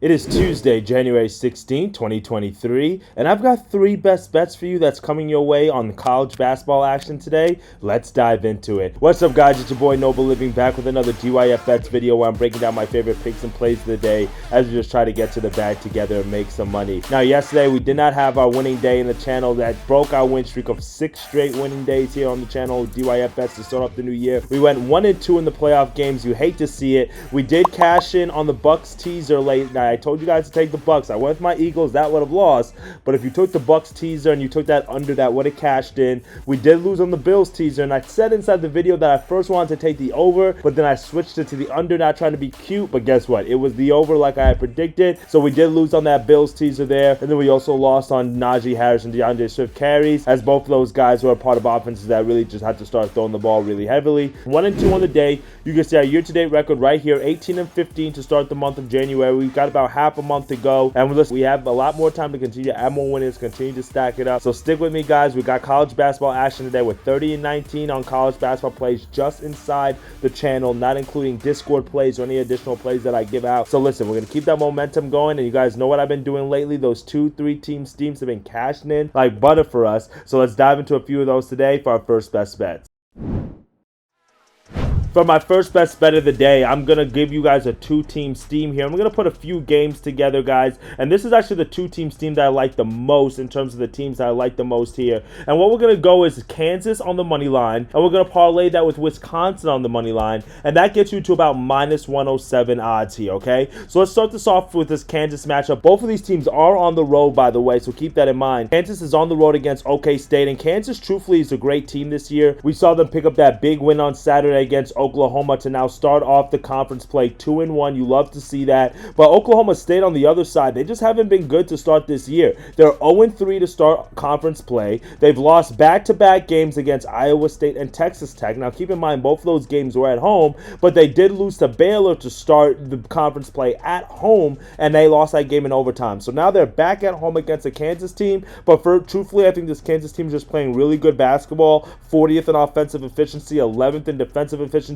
It is Tuesday, January 16, 2023, and I've got three best bets for you that's coming your way on college basketball action today. Let's dive into it. What's up, guys? It's your boy Noble Living back with another GYF Bets video where I'm breaking down my favorite picks and plays of the day as we just try to get to the bag together and make some money. Now, yesterday we did not have our winning day in the channel. That broke our win streak of 6 straight winning days here on the channel, GYF Bets, to start off the new year. We went 1-2 in the playoff games. You hate to see it. We did cash in on the Bucks teaser late night. I told you guys to take the Bucks. I went with my Eagles. That would have lost. But if you took the Bucks teaser and you took that under, that would have cashed in. We did lose on the Bills teaser. And I said inside the video that I first wanted to take the over, but then I switched it to the under, not trying to be cute. But guess what? It was the over like I had predicted. So we did lose on that Bills teaser there. And then we also lost on Najee Harris and DeAndre Swift carries, as both of those guys were a part of offenses that really just had to start throwing the ball really heavily. 1-2 on the day. You can see our year-to-date record right here, 18-15 to start the month of January. We've got about half a month to go, and listen, we have a lot more time to continue to add more winners, continue to stack it up. So stick with me, guys. We got college basketball action today with 30-19 on college basketball plays just inside the channel, not including Discord plays or any additional plays that I give out. So listen, we're gonna keep that momentum going, and you guys know what I've been doing lately. Those 2-3 team steams have been cashing in like butter for us. So let's dive into a few of those today for our first best bets. For my first best bet of the day, I'm going to give you guys a 2-team steam here. I'm going to put a few games together, guys. And this is actually the 2-team steam that I like the most in terms of the teams that I like the most here. And what we're going to go is Kansas on the money line. And we're going to parlay that with Wisconsin on the money line. And that gets you to about -107 odds here, okay? So let's start this off with this Kansas matchup. Both of these teams are on the road, by the way, so keep that in mind. Kansas is on the road against OK State. And Kansas, truthfully, is a great team this year. We saw them pick up that big win on Saturday against Oklahoma to now start off the conference play 2-1. You love to see that. But Oklahoma State on the other side, they just haven't been good to start this year. They're 0-3 to start conference play. They've lost back-to-back games against Iowa State and Texas Tech. Now keep in mind, both of those games were at home, but they did lose to Baylor to start the conference play at home, and they lost that game in overtime. So now they're back at home against a Kansas team, but truthfully, I think this Kansas team is just playing really good basketball. 40th in offensive efficiency, 11th in defensive efficiency.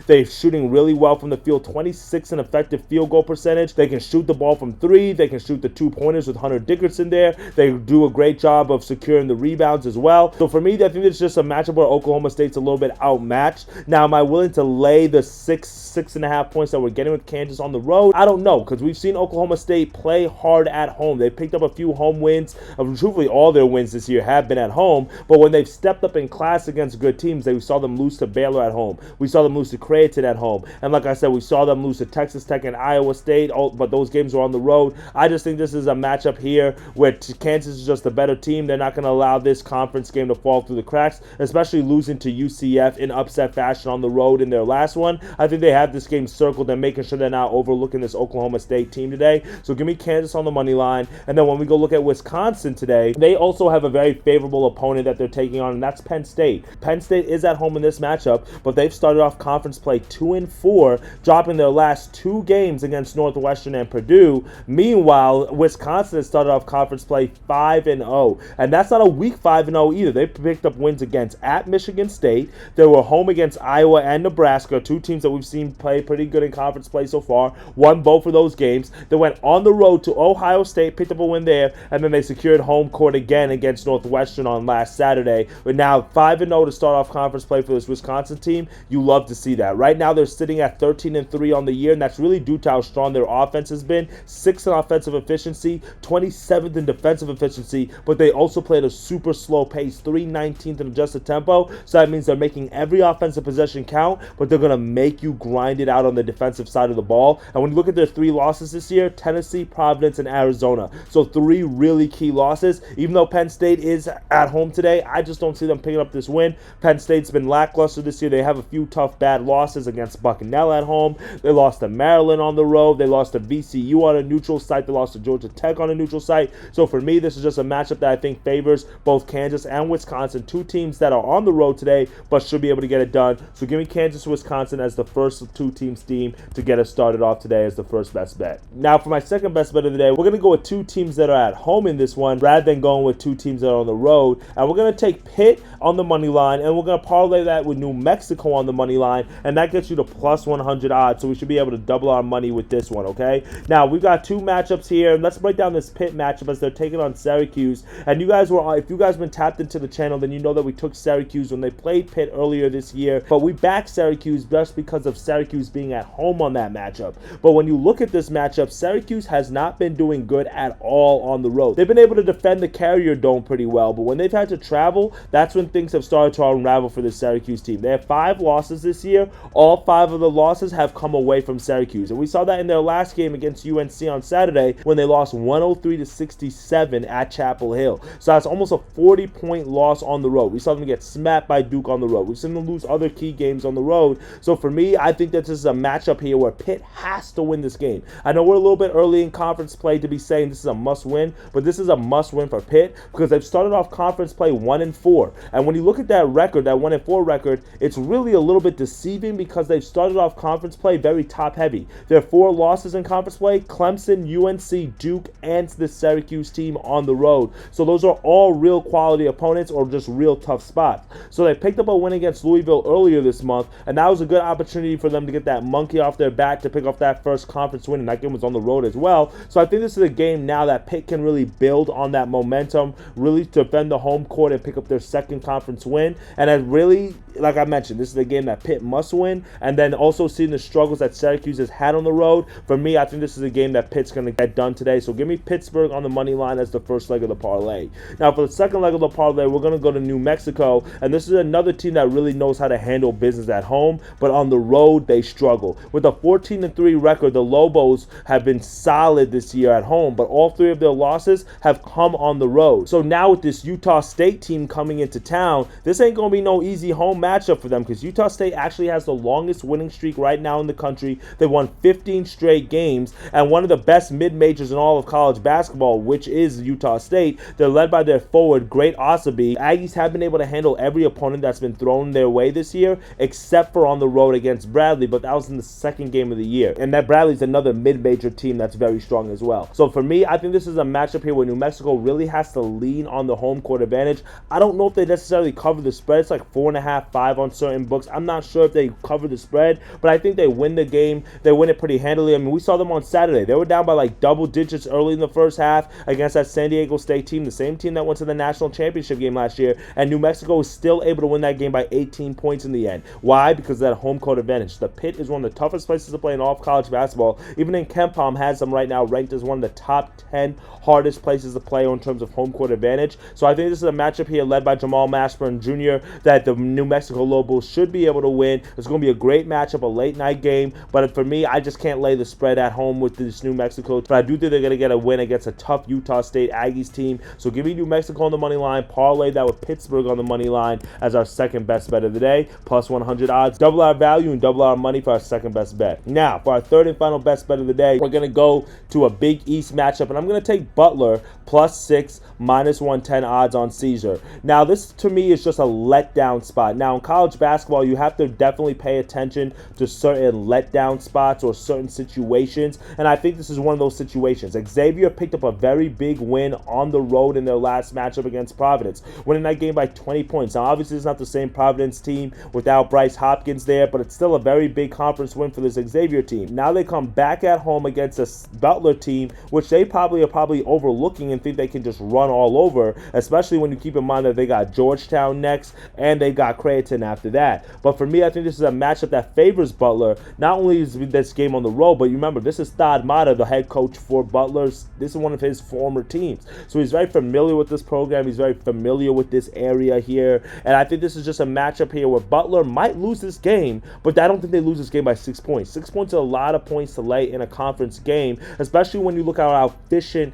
They're shooting really well from the field, 26 in effective field goal percentage. They can shoot the ball from 3. They can shoot the 2-pointers with Hunter Dickerson there. They do a great job of securing the rebounds as well. So for me, I think it's just a matchup where Oklahoma State's a little bit outmatched. Now, am I willing to lay the 6.5 points that we're getting with Kansas on the road? I don't know, because we've seen Oklahoma State play hard at home. They picked up a few home wins. Truthfully, all their wins this year have been at home. But when they've stepped up in class against good teams, we saw them lose to Baylor at home. We saw them lose to Creighton at home. And like I said, we saw them lose to Texas Tech and Iowa State, but those games were on the road. I just think this is a matchup here where Kansas is just a better team. They're not going to allow this conference game to fall through the cracks, especially losing to UCF in upset fashion on the road in their last one. I think they have this game circled and making sure they're not overlooking this Oklahoma State team today. So give me Kansas on the money line. And then when we go look at Wisconsin today, they also have a very favorable opponent that they're taking on, and that's Penn State. Penn State is at home in this matchup, but they've started off conference play 2-4, dropping their last 2 games against Northwestern and Purdue. Meanwhile, Wisconsin has started off conference play 5-0, and that's not a weak 5-0 either. They picked up wins against at Michigan State. They were home against Iowa and Nebraska, 2 teams that we've seen play pretty good in conference play so far. Won both of those games. They went on the road to Ohio State, picked up a win there, and then they secured home court again against Northwestern on last Saturday. But now 5-0 to start off conference play for this Wisconsin team. You love to see that. Right now they're sitting at 13-3 on the year, and that's really due to how strong their offense has been. 6th in offensive efficiency, 27th in defensive efficiency, but they also played a super slow pace, 319th in adjusted tempo. So that means they're making every offensive possession count, but they're going to make you grind it out on the defensive side of the ball. And when you look at their 3 losses this year, Tennessee, Providence, and Arizona. So 3 really key losses. Even though Penn State is at home today, I just don't see them picking up this win. Penn State's been lackluster this year. They have a few tough, bad losses against Bucknell at home. They lost to Maryland on the road. They lost to VCU on a neutral site. They lost to Georgia Tech on a neutral site. So for me, this is just a matchup that I think favors both Kansas and Wisconsin, 2 teams that are on the road today, but should be able to get it done. So give me Kansas, Wisconsin as the first 2-team steam to get us started off today as the first best bet. Now for my second best bet of the day, we're going to go with 2 teams that are at home in this one rather than going with 2 teams that are on the road. And we're going to take Pitt on the money line, and we're going to parlay that with New Mexico on the money money line, and that gets you to plus 100 odds, so we should be able to double our money with this one, okay? Now, we've got two matchups here. Let's break down this Pitt matchup as they're taking on Syracuse, and you guys were, if you guys been tapped into the channel, then you know that we took Syracuse when they played Pitt earlier this year, but we backed Syracuse just because of Syracuse being at home on that matchup. But when you look at this matchup, Syracuse has not been doing good at all on the road. They've been able to defend the Carrier Dome pretty well, but when they've had to travel, that's when things have started to unravel for the Syracuse team. They have 5 losses this year. All 5 of the losses have come away from Syracuse, and we saw that in their last game against UNC on Saturday when they lost 103-67 at Chapel Hill. So that's almost a 40-point loss on the road. We saw them get smacked by Duke on the road. We've seen them lose other key games on the road. So for me, I think that this is a matchup here where Pitt has to win this game. I know we're a little bit early in conference play to be saying this is a must-win, but this is a must-win for Pitt because they've started off conference play 1-4. And when you look at that record, that 1-4 record, it's really a little bit deceiving because they've started off conference play very top-heavy. There are 4 losses in conference play: Clemson, UNC, Duke, and the Syracuse team on the road. So those are all real quality opponents or just real tough spots. So they picked up a win against Louisville earlier this month, and that was a good opportunity for them to get that monkey off their back to pick up that first conference win, and that game was on the road as well. So I think this is a game now that Pitt can really build on that momentum, really defend the home court and pick up their second conference win. And I really, like I mentioned, this is a game that Pitt must win, and then also seeing the struggles that Syracuse has had on the road, for me, I think this is a game that Pitt's going to get done today. So give me Pittsburgh on the money line as the first leg of the parlay. Now for the second leg of the parlay, we're going to go to New Mexico, and this is another team that really knows how to handle business at home, but on the road they struggle. With a 14-3 record, the Lobos have been solid this year at home, but all 3 of their losses have come on the road. So now with this Utah State team coming into town, this ain't going to be no easy home matchup for them because Utah State actually has the longest winning streak right now in the country. They won 15 straight games, and one of the best mid-majors in all of college basketball, which is Utah State. They're led by their forward, Great Osabe. Aggies have been able to handle every opponent that's been thrown their way this year, except for on the road against Bradley, but that was in the second game of the year. And that Bradley's another mid-major team that's very strong as well. So for me, I think this is a matchup here where New Mexico really has to lean on the home court advantage. I don't know if they necessarily cover the spread. It's like 4.5, 5 on certain books. I'm not sure if they cover the spread, but I think they win the game. They win it pretty handily. I mean, we saw them on Saturday. They were down by like double digits early in the first half against that San Diego State team, the same team that went to the national championship game last year, and New Mexico was still able to win that game by 18 points in the end. Why? Because of that home court advantage. The Pitt is one of the toughest places to play in all of college basketball. Even in KenPom has them right now ranked as one of the top 10 hardest places to play in terms of home court advantage. So I think this is a matchup here led by Jamal Mashburn Jr. that the New Mexico Lobos should be able to win. It's going to be a great matchup, a late night game, but for me, I just can't lay the spread at home with this New Mexico. But I do think they're going to get a win against a tough Utah State Aggies team. So give me New Mexico on the money line, parlay that with Pittsburgh on the money line as our second best bet of the day, plus 100 odds. Double our value and double our money for our second best bet. Now, for our third and final best bet of the day, we're going to go to a Big East matchup, and I'm going to take Butler plus 6, minus 110 odds on Caesar. Now, this to me is just a letdown spot. Now, in college basketball, you have to definitely pay attention to certain letdown spots or certain situations, and I think this is one of those situations. Xavier picked up a very big win on the road in their last matchup against Providence, winning that game by 20 points. Now, obviously, it's not the same Providence team without Bryce Hopkins there, but it's still a very big conference win for this Xavier team. Now they come back at home against a Butler team, which they are probably overlooking and think they can just run all over, especially when you keep in mind that they got Georgetown next and they got Creighton after that. But for me, I think this is a matchup that favors Butler. Not only is this game on the road, but you remember, this is Thad Matta, the head coach for Butler. This is one of his former teams. So he's very familiar with this program. He's very familiar with this area here. And I think this is just a matchup here where Butler might lose this game, but I don't think they lose this game by 6 points. 6 points is a lot of points to lay in a conference game, especially when you look at how efficient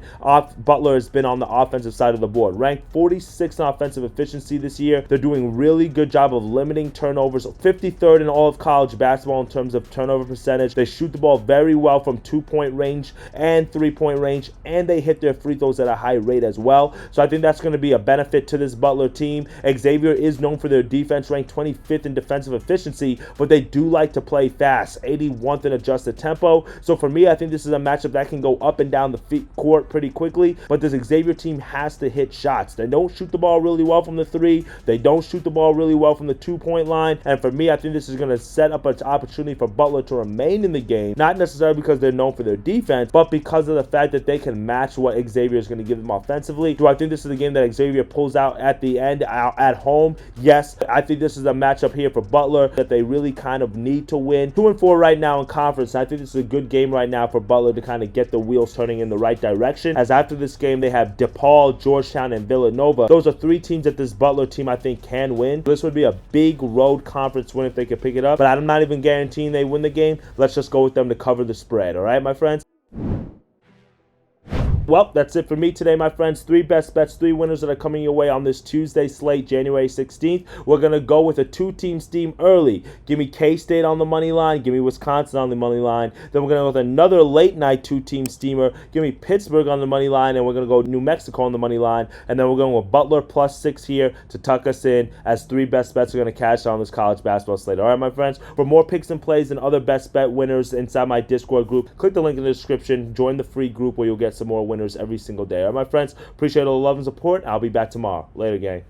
Butler has been on the offensive side of the board. Ranked 46 in offensive efficiency this year. They're doing a really good job of limiting turnovers. 53rd in all of college basketball in terms of turnover percentage. They shoot the ball very well from 2-point range and 3-point range, and they hit their free throws at a high rate as well. So I think that's going to be a benefit to this Butler team. Xavier is known for their defense, ranked 25th in defensive efficiency, but they do like to play fast, 81th in adjusted tempo. So for me, I think this is a matchup that can go up and down the court pretty quickly, but this Xavier team has to hit shots. They don't shoot the ball really well from the 3. They don't shoot the ball really well from the 2-point line. And for me, I think this is going to set up an opportunity for Butler to remain in the game, not necessarily because they're known for their defense, but because of the fact that they can match what Xavier is going to give them offensively. Do I think this is a game that Xavier pulls out at the end at home? Yes. I think this is a matchup here for Butler that they really kind of need to win. 2-4 right now in conference. I think this is a good game right now for Butler to kind of get the wheels turning in the right direction, as after this game they have DePaul, Georgetown, and Villanova. Those are 3 teams that this Butler team I think can win. This would be a big road conference win if they could pick it up, but I'm not even guaranteeing they win the game. Let's just go with them to cover the spread. All right, my friends? Well, that's it for me today, my friends. 3 best bets, 3 winners that are coming your way on this Tuesday slate, January 16th. We're going to go with a 2-team steam early. Give me K-State on the money line. Give me Wisconsin on the money line. Then we're going to go with another late night 2-team steamer. Give me Pittsburgh on the money line, and we're going to go New Mexico on the money line. And then we're going with Butler +6 here to tuck us in, as 3 best bets are going to cash on this college basketball slate. All right, my friends? For more picks and plays and other best bet winners inside my Discord group, click the link in the description. Join the free group where you'll get some more winners every single day. All right, my friends, appreciate all the love and support. I'll be back tomorrow. Later, gang.